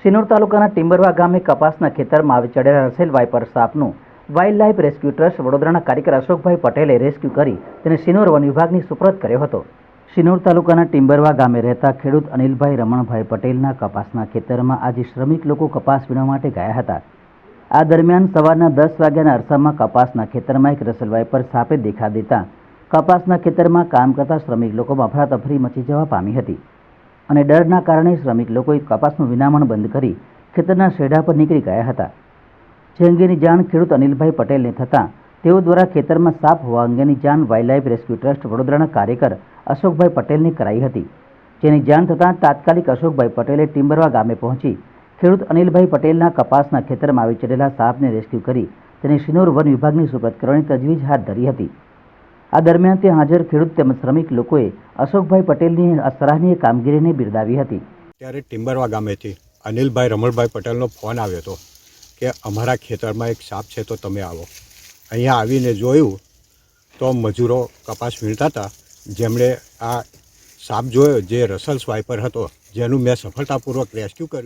શિનોર તાલુકાના ટિમ્બરવા ગામે કપાસના ખેતરમાં આવી ચડેલા રસેલ વાઇપર સાપનું વાઇલ્ડ લાઇફ રેસ્ક્યુ ટ્રસ્ટ વડોદરાના કાર્યકર અશોકભાઈ પટેલે રેસ્ક્યુ કરી તેને શિનોર વન વિભાગની સુપ્રત કર્યો હતો. શિનોર તાલુકાના ટિમ્બરવા ગામે રહેતા ખેડૂત અનિલભાઈ રમણભાઈ પટેલના કપાસના ખેતરમાં આજે શ્રમિક લોકો કપાસ વીણવા માટે ગયા હતા. આ દરમિયાન સવારના 10 વાગ્યાના અરસામાં કપાસના ખેતરમાં એક રસેલ વાઇપર સાપે દેખા દેતા કપાસના ખેતરમાં કામ કરતા શ્રમિક લોકોમાં અફરાતફરી મચી જવા પામી હતી અને ડરના કારણે શ્રમિક લોકોએ કપાસનું વિનામણ બંધ કરી ખેતરના શેઢા પર નીકળી ગયા હતા. જે અંગેની જાણ ખેડૂત અનિલભાઈ પટેલને થતાં તેઓ દ્વારા ખેતરમાં સાપ હોવા અંગેની જાણ વાઇલ્ડ લાઇફ રેસ્ક્યુ ટ્રસ્ટ વડોદરાના કાર્યકર અશોકભાઈ પટેલને કરાઈ હતી. જેની જાણ થતાં તાત્કાલિક અશોકભાઈ પટેલે ટિમ્બરવા ગામે પહોંચી ખેડૂત અનિલભાઈ પટેલના કપાસના ખેતરમાં આવી ચડેલા સાપને રેસ્ક્યુ કરી તેને શિનોર વન વિભાગની સુપ્રત કરવાની તજવીજ હાથ ધરી હતી. આ દરમિયાન ત્યાં હાજર ખેડૂત તેમજ શ્રમિક લોકોએ અશોકભાઈ પટેલની સરાહનીય કામગીરીને બિરદાવી હતી. ત્યારે ટિમ્બરવા ગામેથી અનિલભાઈ રમણભાઈ પટેલનો ફોન આવ્યો હતો કે અમારા ખેતરમાં એક સાપ છે તો તમે આવો. અહીંયા આવીને જોયું તો મજૂરો કપાસ વીણતા હતા, જેમણે આ સાપ જોયો જે રસેલ વાઇપર હતો, જેનું મેં સફળતાપૂર્વક રેસ્ક્યુ કર્યું.